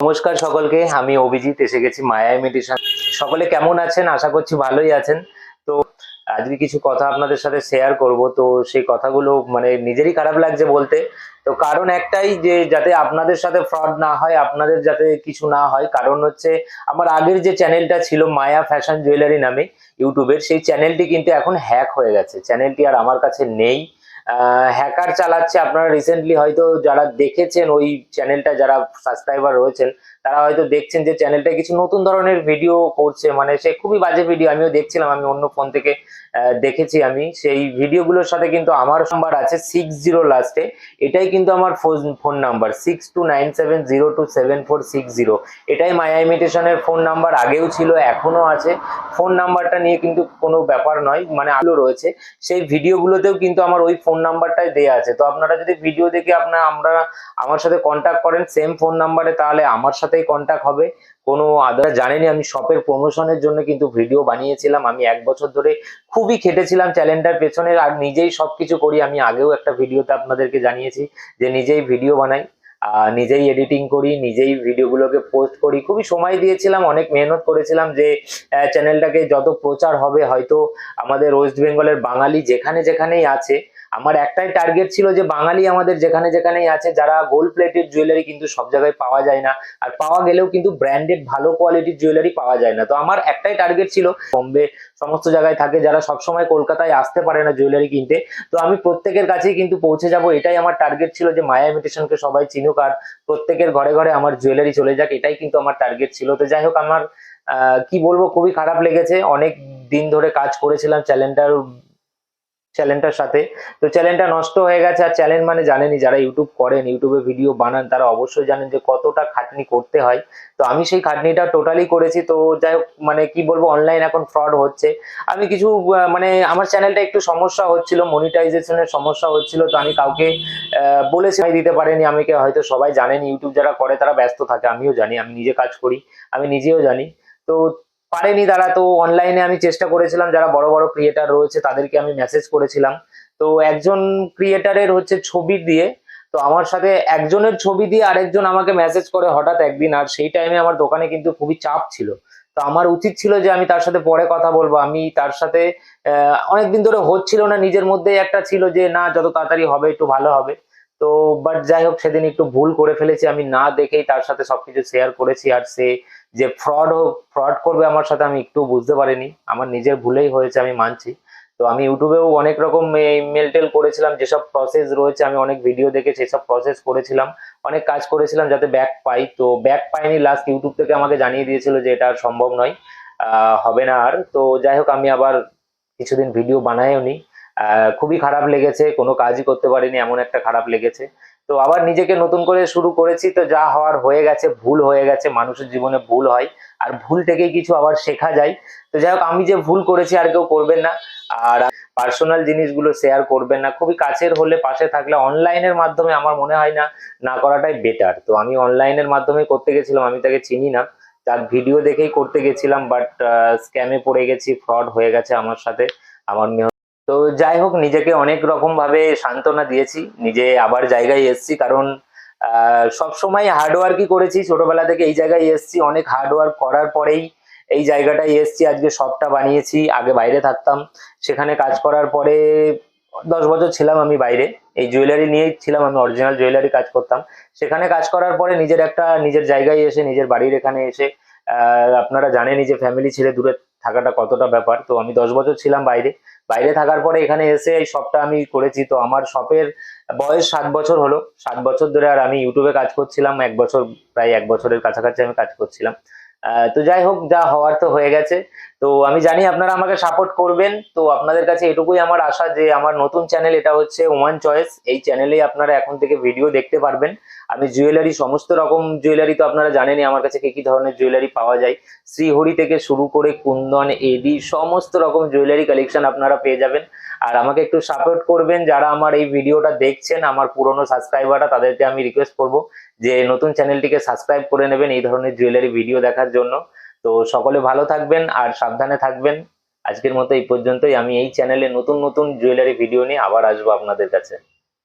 নমস্কার সকলকে, আমি অভিজিৎ এসে গেছি মায়া ইমিটেশন। সকলে কেমন আছেন? আশা করছি ভালোই আছেন। তো আজকে কিছু কথা আপনাদের সাথে শেয়ার করব। তো সেই কথাগুলো মানে নিজেরই খারাপ লাগছে বলতে। তো কারণ একটাই, যে যাতে আপনাদের সাথে ফ্রড না হয়, আপনাদের যাতে কিছু না হয়। কারণ হচ্ছে, আমার আগের যে চ্যানেলটা ছিল মায়া ফ্যাশন জুয়েলারি নামে ইউটিউবের, সেই চ্যানেলটি কিন্তু এখন হ্যাক হয়ে গেছে। চ্যানেলটি আর আমার কাছে নেই। হ্যাকার চালাচ্ছে। আপনারা রিসেন্টলি হয়তো যারা দেখেছেন ওই চ্যানেলটা, যারা সাবস্ক্রাইবার রয়েছেন তারা হয়তো দেখছেন যে চ্যানেলটা কিছু নতুন ধরনের ভিডিও করছে। মানে সে খুবই বাজে ভিডিও, আমিও দেখছিলাম, আমি অন্য ফোন থেকে দেখেছি। আমি সেই ভিডিওগুলোর সাথে কিন্তু আমার নাম্বার আছে 60 লাস্টে। এটাই কিন্তু আমার ফোন নাম্বার 6297027460। এটাই মায়া ইমিটেশনের ফোন নাম্বার, আগেও ছিল এখনো আছে। ফোন নাম্বারটা নিয়ে কিন্তু কোনো ব্যাপার নয়, মানে আলো রয়েছে। সেই ভিডিওগুলোতেও কিন্তু আমার ওই ফোন নাম্বারটাই দেয়া আছে। তো আপনারা যদি ভিডিও দেখে আমরা আমার সাথে কন্ট্যাক্ট করেন সেম ফোন নাম্বারে, তাহলে আমার সাথেই কন্ট্যাক্ট হবে। কোনো আদার জানেনি, আমি শপের প্রমোশনের জন্য কিন্তু ভিডিও বানিয়েছিলাম। আমি 1 বছর ধরে খুবই খেটেছিলাম চ্যানেলটার পেছনে, আর নিজেই সবকিছু করি। আমি আগেও একটা ভিডিওতে আপনাদেরকে জানিয়েছি যে নিজেই ভিডিও বানাই, নিজেই এডিটিং করি, নিজেই ভিডিওগুলোকে পোস্ট করি। খুবই সময় দিয়েছিলাম, অনেক মেহনত করেছিলাম যে চ্যানেলটাকে যত প্রচার হবে। হয়তো আমাদের ওয়েস্ট বেঙ্গলের বাঙালি যেখানে যেখানেই আছে, আমার একটাই টার্গেট ছিল যে বাঙালি আমাদের যেখানে যেখানেই আছে, যারা গোল্ড প্লেটেড জুয়েলারি কিন্তু সব জায়গায় পাওয়া যায় না, আর পাওয়া গেলেও কিন্তু ব্র্যান্ডেড ভালো কোয়ালিটির জুয়েলারি পাওয়া যায় না। তো আমার একটাই টার্গেট ছিল, বম্বে সমস্ত জায়গায় থাকে যারা সবসময় কলকাতায় আসতে পারে না জুয়েলারি কিনতে, তো আমি প্রত্যেকের কাছেই কিন্তু পৌঁছে যাব। এটাই আমার টার্গেট ছিল, যে মায়া ইমিটেশনকে সবাই চিনুক আর প্রত্যেকের ঘরে ঘরে আমার জুয়েলারি চলে যাক। এটাই কিন্তু আমার টার্গেট ছিল। তো যাই হোক, আমার কি বলবো, খুবই খারাপ লেগেছে। অনেক দিন ধরে কাজ করেছিলাম চ্যানেলটার সাথে। তো চ্যানেলটা নষ্ট হয়ে গেছে। আর চ্যানেল মানে জানেনই, যারা ইউটিউব করেন, ইউটিউবে ভিডিও বানান, তারা অবশ্যই জানেন যে কতটা খাটনি করতে হয়। তো আমি সেই খাটনিটা টোটালি করেছি। তো যাই হোক, মানে কি বলবো, অনলাইন এখন ফ্রড হচ্ছে। আমি কিছু মানে আমার চ্যানেলটা একটু সমস্যা হচ্ছিল, মনিটাইজেশনের সমস্যা হচ্ছিল। তো আমি কাউকে বলেছি, দিতে পারেনি আমাকে। হয়তো সবাই জানেন, ইউটিউব যারা করে তারা ব্যস্ত থাকে, আমিও জানি, আমি নিজে কাজ করি, আমি নিজেও জানি। তো পারেনি তারা। তো অনলাইনে আমি চেষ্টা করেছিলাম, যারা বড় বড় ক্রিয়েটার রয়েছে তাদেরকে আমি মেসেজ করেছিলাম। তো একজন ক্রিয়েটারের হচ্ছে ছবি দিয়ে, তো আমার সাথে একজনের ছবি দিয়ে আরেকজন আমাকে মেসেজ করে হঠাৎ একদিন। আর সেই টাইমে আমার দোকানে কিন্তু খুবই চাপ ছিল। তো আমার উচিত ছিল যে আমি তার সাথে পরে কথা বলবো। আমি তার সাথে অনেকদিন ধরে হচ্ছিল না, নিজের মধ্যেই একটা ছিল যে না, যত তাড়াতাড়ি হবে একটু ভালো হবে। তো বাট যাই হোক, সেদিন একটু ভুল করে ফেলেছি। আমি না দেখেই তার সাথে সবকিছু শেয়ার করেছি। আর সে যে ফ্রড করবে আমার সাথে, আমি একটু বুঝতে পারিনি। আমার নিজের ভুলেই হয়েছে, আমি মানছি। তো আমি ইউটিউবেও অনেক রকম মেল টেল করেছিলাম, যেসব প্রসেস রয়েছে আমি অনেক ভিডিও দেখে সেসব প্রসেস করেছিলাম, অনেক কাজ করেছিলাম যাতে ব্যাক পাই। তো ব্যাক পাইনি। লাস্ট ইউটিউব থেকে আমাকে জানিয়ে দিয়েছিল যে এটা আর সম্ভব নয়, হবে না আর। তো যাই হোক, আমি আবার কিছুদিন ভিডিও বানাইও নি। খুবই খারাপ লেগেছে, কোনো কাজই করতে পারিনি, এমন একটা খারাপ লেগেছে। তো আবার নিজেকে নতুন করে শুরু করেছি। তো যা হওয়ার হয়ে গেছে, ভুল হয়ে গেছে, মানুষের জীবনে ভুল হয়, আর ভুল থেকেই কিছু আবার শেখা যায়। তো যাই হোক, আমি যে ভুল করেছি আর কেউ করবেন না। আর পার্সোনাল জিনিসগুলো শেয়ার করবেন না। খুবই কাছের হলে, পাশে থাকলে, অনলাইনের মাধ্যমে আমার মনে হয় না না করাটাই বেটার। তো আমি অনলাইনের মাধ্যমে করতে গেছিলাম, আমি তাকে চিনি না, তার ভিডিও দেখেই করতে গেছিলাম। বাট স্ক্যামে পড়ে গেছি, ফ্রড হয়ে গেছে আমার সাথে। আমার তো যাই হোক, নিজেকে অনেক রকম ভাবে সান্ত্বনা দিয়েছি, নিজে আবার জায়গায় এসেছি। কারণ সব সময় হার্ডওয়ার্কই করেছি, ছোটবেলা থেকে এই জায়গায় এসেছি। অনেক হার্ডওয়ার্ক করার পরেই এই জায়গাটায় এসেছি, আজকে শপটা বানিয়েছি। আগে বাইরে থাকতাম, সেখানে কাজ করার পরে 10 বছর ছিলাম আমি বাইরে। এই জুয়েলারি নিয়েই ছিলাম, আমি অরিজিনাল জুয়েলারি কাজ করতাম। সেখানে কাজ করার পরে নিজের জায়গায় এসে, নিজের বাড়ির এখানে এসে, আপনারা জানেনই যে ফ্যামিলি ছেড়ে দূরে থাকাটা কতটা ব্যাপার। তো আমি 10 বছর ছিলাম বাইরে। বাইরে থাকার পরে এখানে এসে এই শপটা আমি করেছি। তো আমার শপের বয়স 7 বছর হলো। 7 বছর ধরে আর আমি ইউটিউবে কাজ করছিলাম। 1 বছর, প্রায় 1 বছরের কাছাকাছি আমি কাজ করছিলাম। তো যাই হোক, যা হওয়ার তো হয়ে গেছে। তো আমি জানি আপনারা আমাকে সাপোর্ট করবেন। তো আপনাদের কাছে এটুকুই আমার আশা, যে আমার নতুন চ্যানেল, এটা হচ্ছে ওমান চয়েস, এই চ্যানেলেই আপনারা এখন থেকে ভিডিও দেখতে পারবেন। আমি জুয়েলারি, সমস্ত রকম জুয়েলারি, তো আপনারা জানেনই আমার কাছে কি কি ধরনের জুয়েলারি পাওয়া যায়। শ্রীহরি থেকে শুরু করে কুন্দন, এডি, সমস্ত রকম জুয়েলারি কালেকশন আপনারা পেয়ে যাবেন। আর আমাকে একটু সাপোর্ট করবেন। যারা আমার এই ভিডিওটা দেখছেন, আমার পুরনো সাবস্ক্রাইবাররা, তাদেরকে আমি রিকোয়েস্ট করব যে নতুন চ্যানেলটিকে সাবস্ক্রাইব করে নেবেন এই ধরনের জুয়েলারি ভিডিও দেখার জন্য। তো সকলে ভালো থাকবেন আর সাবধানে থাকবেন। আজকের মতো এই পর্যন্তই। আমি এই চ্যানেলে নতুন নতুন জুয়েলারি ভিডিও নিয়ে আবার আসবো আপনাদের কাছে।